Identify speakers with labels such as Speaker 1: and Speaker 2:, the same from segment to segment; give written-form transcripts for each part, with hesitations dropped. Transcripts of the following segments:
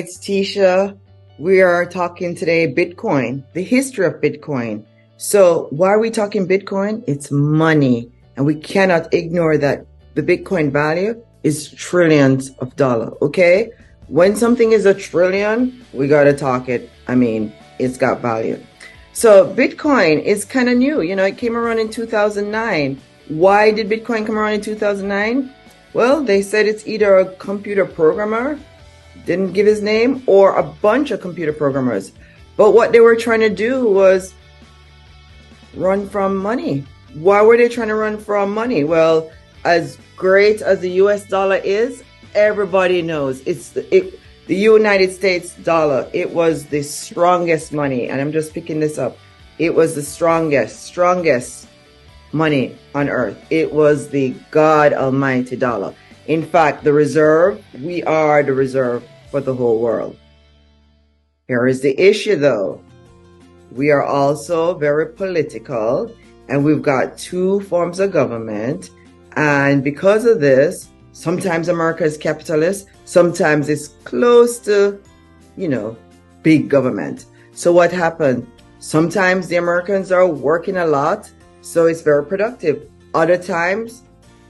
Speaker 1: it's Tisha. We are talking today Bitcoin, the history of Bitcoin. So why are we talking Bitcoin? It's money, and we cannot ignore that the Bitcoin value is trillions of dollars, okay? When something is a trillion, we got to talk it. I mean, it's got value. So Bitcoin is kind of new. You know, it came around in 2009. Why did Bitcoin come around in 2009? Well, they said it's either a computer programmer, didn't give his name, or a bunch of computer programmers. But what they were trying to do was run from money. Why were they trying to run from money? Well, as great as the US dollar is, everybody knows the United States dollar. It was the strongest money. And I'm just picking this up. It was the strongest money on earth. It was the God Almighty dollar. In fact, the reserve, we are the reserve for the whole world. Here is the issue though. We are also very political, and we've got two forms of government. And because of this, sometimes America is capitalist, sometimes it's close to, big government. So what happened? Sometimes the Americans are working a lot, so it's very productive. Other times,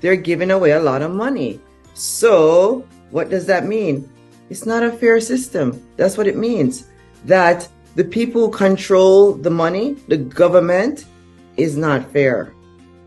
Speaker 1: they're giving away a lot of money. So what does that mean? It's not a fair system. That's what it means. That the people who control the money, the government, is not fair.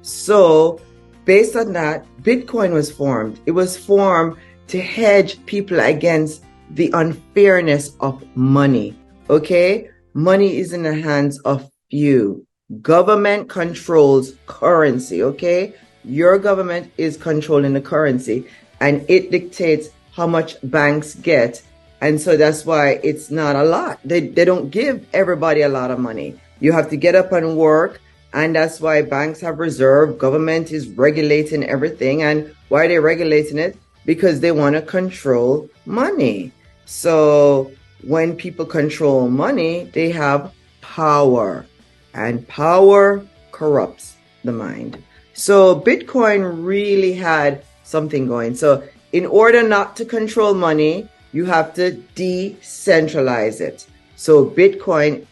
Speaker 1: So based on that, Bitcoin was formed. It was formed to hedge people against the unfairness of money. Okay? Money is in the hands of few. Government controls currency. Okay? Your government is controlling the currency, and it dictates how much banks get. And so that's why it's not a lot. They don't give everybody a lot of money. You have to get up and work. And that's why banks have reserve. Government is regulating everything. And why are they regulating it? Because they want to control money. So when people control money, they have power. And power corrupts the mind. So Bitcoin really had something going. So in order not to control money, you have to decentralize it. So Bitcoin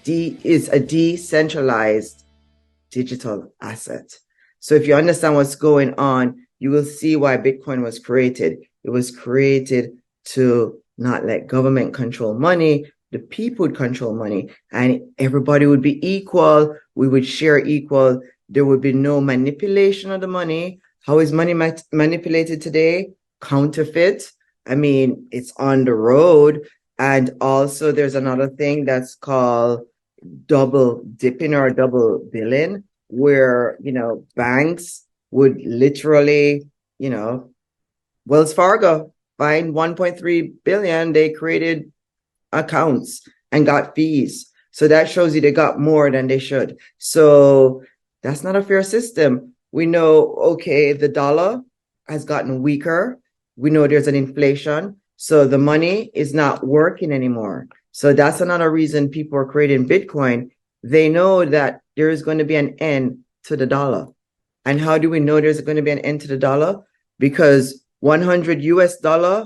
Speaker 1: is a decentralized digital asset. So if you understand what's going on, you will see why Bitcoin was created. It was created to not let government control money. The people would control money, and everybody would be equal. We would share equal. There would be no manipulation of the money. How is money manipulated today? Counterfeit. I mean, it's on the road. And also there's another thing that's called double dipping or double billing, where, banks would literally, Wells Fargo fined 1.3 billion. They created accounts and got fees. So that shows you they got more than they should. So that's not a fair system. We know, okay, the dollar has gotten weaker. We know there's an inflation. So the money is not working anymore. So that's another reason people are creating Bitcoin. They know that there is going to be an end to the dollar. And how do we know there's going to be an end to the dollar? Because 100 US dollar,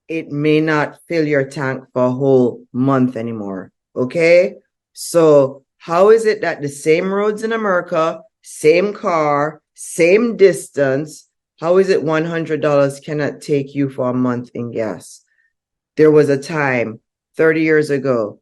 Speaker 1: it may not fill your tank for a whole month anymore. Okay? So how is it that the same roads in America, same car, same distance, how is it $100 cannot take you for a month in gas? There was a time 30 years ago,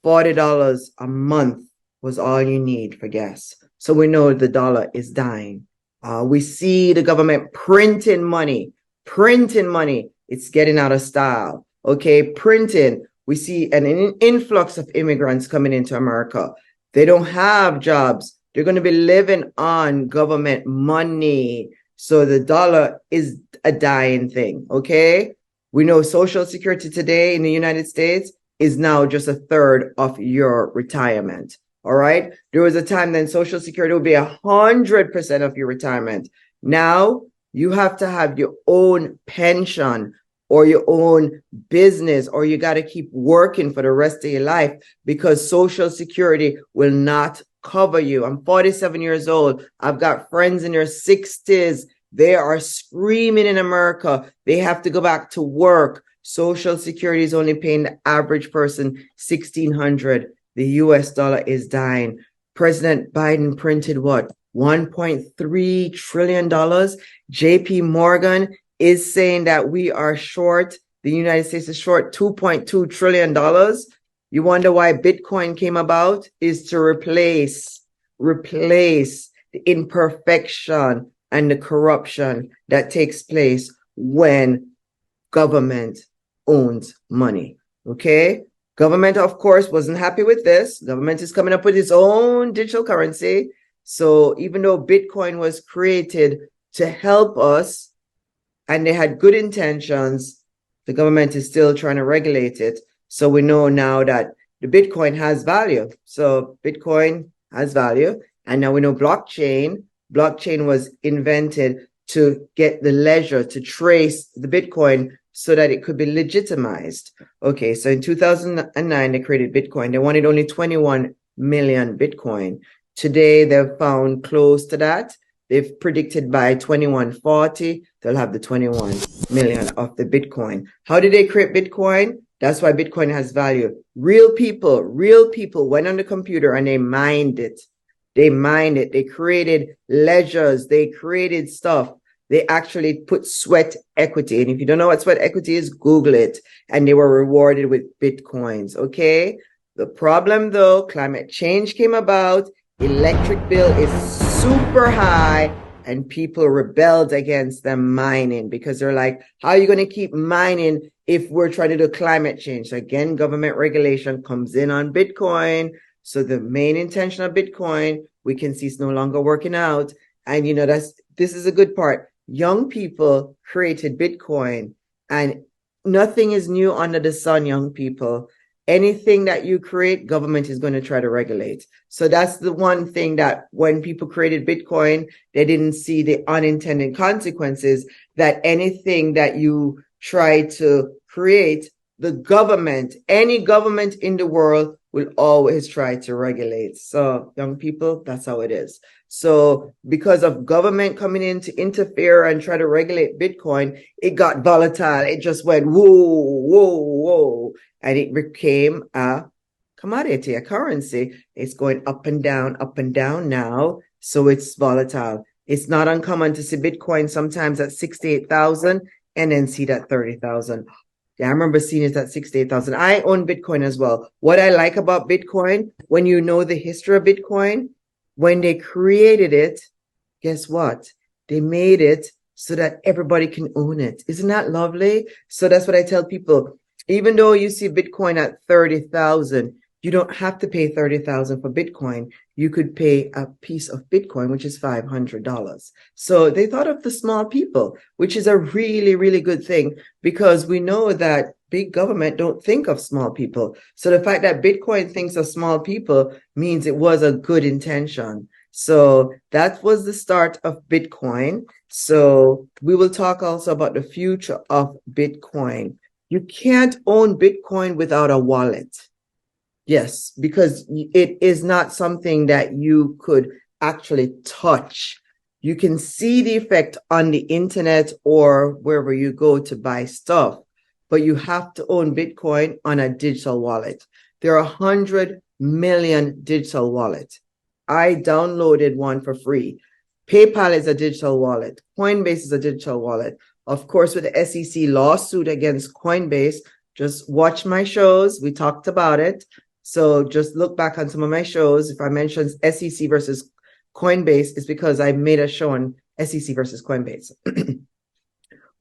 Speaker 1: $40 a month was all you need for gas. So we know the dollar is dying. We see the government printing money. It's getting out of style. Okay, printing. We see an influx of immigrants coming into America. They don't have jobs. They're going to be living on government money. So the dollar is a dying thing, okay? We know Social Security today in the United States is now just a third of your retirement, all right? There was a time then Social Security would be 100% of your retirement. Now you have to have your own pension or your own business, or you got to keep working for the rest of your life because Social Security will not cover you. I'm 47 years old. I've got friends in their 60s. They are screaming in America. They have to go back to work Social Security is only paying the average person $1,600. The US dollar is dying. President Biden printed what? $1.3 trillion. JP Morgan is saying that we are short. The United States is short $2.2 trillion. You wonder why Bitcoin came about? Is to replace the imperfection and the corruption that takes place when government owns money. Okay? Government, of course, wasn't happy with this. Government is coming up with its own digital currency. So even though Bitcoin was created to help us and they had good intentions, the government is still trying to regulate it. So we know now that the Bitcoin has value. So Bitcoin has value. And now we know blockchain. Blockchain was invented to get the leisure to trace the Bitcoin so that it could be legitimized. Okay, so in 2009, they created Bitcoin. They wanted only 21 million Bitcoin. Today, they've found close to that. They've predicted by 2140, they'll have the 21 million of the Bitcoin. How did they create Bitcoin? That's why Bitcoin has value. Real people went on the computer and they mined it. They created ledgers. They created stuff. They actually put sweat equity. And if you don't know what sweat equity is, Google it. And they were rewarded with Bitcoins. Okay. The problem though, climate change came about. Electric bill is super high and people rebelled against them mining because they're like, how are you going to keep mining if we're trying to do climate change? So again, government regulation comes in on Bitcoin. So the main intention of Bitcoin, we can see it's no longer working out. And this is a good part. Young people created Bitcoin and nothing is new under the sun, young people. Anything that you create, government is going to try to regulate. So that's the one thing that when people created Bitcoin, they didn't see the unintended consequences that anything that you try to create, the government, any government in the world will always try to regulate. So young people, that's how it is. So because of government coming in to interfere and try to regulate Bitcoin, it got volatile. It just went whoa, whoa, whoa. And it became a commodity, a currency. It's going up and down now. So it's volatile. It's not uncommon to see Bitcoin sometimes at 68,000 and then see that 30,000. Yeah, I remember seeing it at 68,000. I own Bitcoin as well. What I like about Bitcoin, when you know the history of Bitcoin, when they created it, guess what? They made it so that everybody can own it. Isn't that lovely? So that's what I tell people. Even though you see Bitcoin at 30,000, you don't have to pay 30,000 for Bitcoin. You could pay a piece of Bitcoin, which is $500. So they thought of the small people, which is a really, really good thing because we know that big government don't think of small people. So the fact that Bitcoin thinks of small people means it was a good intention. So that was the start of Bitcoin. So we will talk also about the future of Bitcoin. You can't own Bitcoin without a wallet. Yes, because it is not something that you could actually touch. You can see the effect on the internet or wherever you go to buy stuff, but you have to own Bitcoin on a digital wallet. There are 100 million digital wallets. I downloaded one for free. PayPal is a digital wallet. Coinbase is a digital wallet. Of course, with the SEC lawsuit against Coinbase, just watch my shows. We talked about it. So just look back on some of my shows. If I mentioned SEC versus Coinbase, it's because I made a show on SEC versus Coinbase.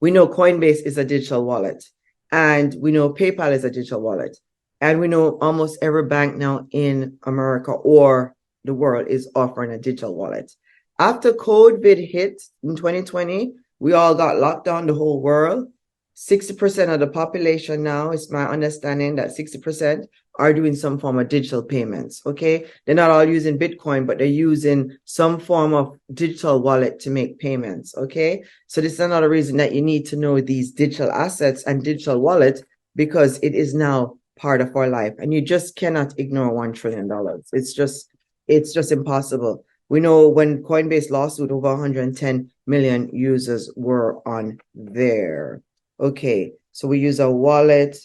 Speaker 1: We know Coinbase is a digital wallet, and we know PayPal is a digital wallet, and we know almost every bank now in America or the world is offering a digital wallet. After COVID hit in 2020, we all got locked down, the whole world. 60% of the population now, it's my understanding that 60% are doing some form of digital payments, okay? They're not all using Bitcoin, but they're using some form of digital wallet to make payments, okay? So this is another reason that you need to know these digital assets and digital wallets because it is now part of our life. And you just cannot ignore $1 trillion. It's just impossible. We know when Coinbase lawsuit, over 110 million users were on there. Okay, So we use a wallet.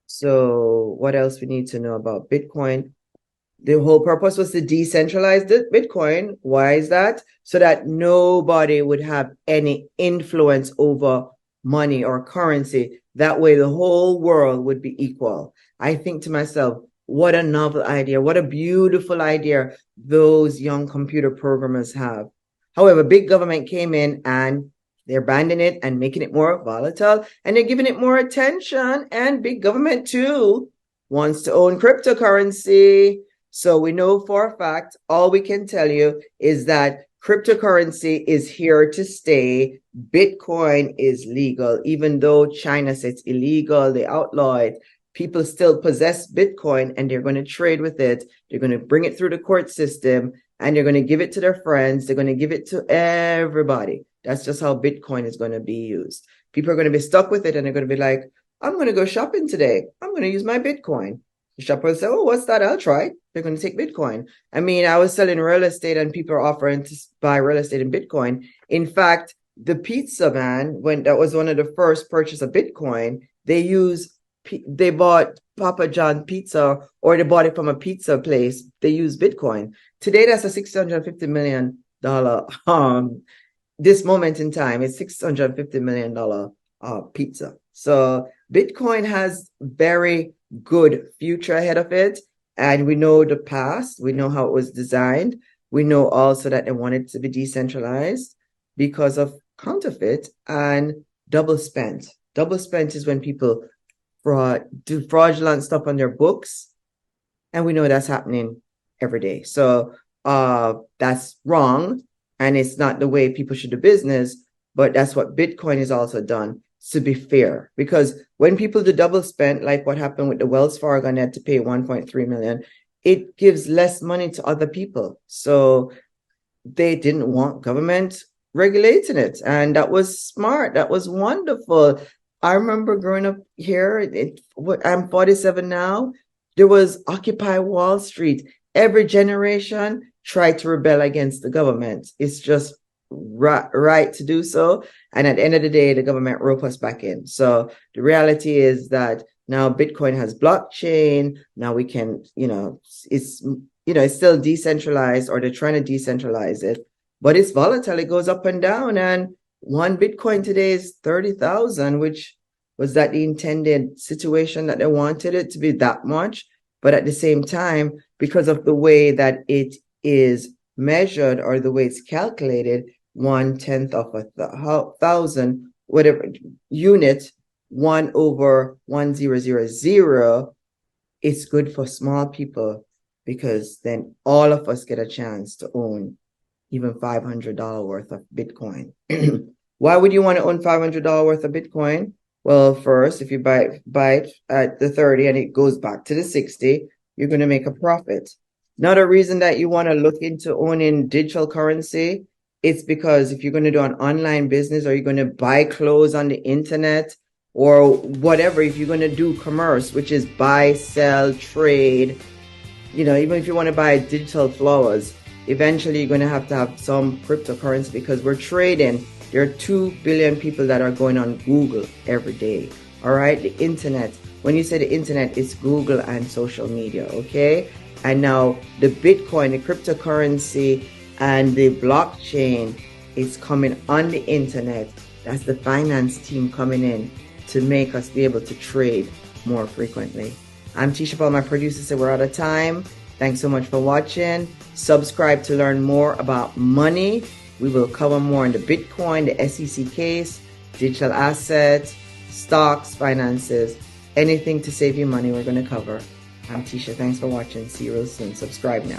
Speaker 1: So what else we need to know about Bitcoin? The whole purpose was to decentralize the Bitcoin. Why is that? So that nobody would have any influence over money or currency. That way the whole world would be equal. I think to myself, what a novel idea. What a beautiful idea those young computer programmers have. However, big government came in and they're banding it and making it more volatile, and they're giving it more attention. And big government too wants to own cryptocurrency. So we know for a fact, all we can tell you is that cryptocurrency is here to stay. Bitcoin is legal, even though China says it's illegal, they outlaw it. People still possess Bitcoin and they're going to trade with it. They're going to bring it through the court system and they're going to give it to their friends. They're going to give it to everybody. That's just how Bitcoin is going to be used. People are going to be stuck with it and they're going to be like, I'm going to go shopping today. I'm going to use my Bitcoin. The shopper will say, oh, what's that? I'll try. They're going to take Bitcoin. I mean, I was selling real estate and people are offering to buy real estate in Bitcoin. In fact, the pizza man, when that was one of the first purchase of Bitcoin, they bought Papa John pizza, or they bought it from a pizza place. They use Bitcoin. Today, that's a $650 million, this moment in time, it's $650 million pizza. So Bitcoin has very good future ahead of it. And we know the past. We know how it was designed. We know also that they wanted to be decentralized because of counterfeit and double spent. Double spent is when people do fraudulent stuff on their books. And we know that's happening every day. So that's wrong. And it's not the way people should do business. But that's what Bitcoin is also done, to be fair. Because when people do double spend, like what happened with the Wells Fargo and they had to pay 1.3 million, it gives less money to other people. So they didn't want government regulating it. And that was smart. That was wonderful. I remember growing up here, I'm 47 now. There was Occupy Wall Street. Every generation tried to rebel against the government. It's just right to do so. And at the end of the day, the government rope us back in. So the reality is that now Bitcoin has blockchain. Now we can, it's still decentralized, or they're trying to decentralize it, but it's volatile. It goes up and down. And one Bitcoin today is 30,000, which was that the intended situation that they wanted it to be that much. But at the same time, because of the way that it is measured or the way it's calculated, 1/10 of 1,000, whatever unit, 1/1000, it's good for small people, because then all of us get a chance to own even $500 worth of Bitcoin. Why would you want to own $500 worth of Bitcoin? Well, first, if you buy it at the 30 and it goes back to the 60, you're going to make a profit. Another reason that you want to look into owning digital currency, it's because if you're going to do an online business, or you're going to buy clothes on the internet or whatever, if you're going to do commerce, which is buy, sell, trade, even if you want to buy digital flowers, eventually you're going to have some cryptocurrency, because we're trading. There are 2 billion people that are going on Google every day. All right. The internet. When you say the internet, it's Google and social media. Okay. And now the Bitcoin, the cryptocurrency, and the blockchain is coming on the internet. That's the finance team coming in to make us be able to trade more frequently. I'm Tisha Paul, my producer, said we're out of time. Thanks so much for watching. Subscribe to learn more about money. We will cover more on the Bitcoin, the SEC case, digital assets, stocks, finances, anything to save you money we're going to cover. I'm Tisha. Thanks for watching. See you real soon. Subscribe now.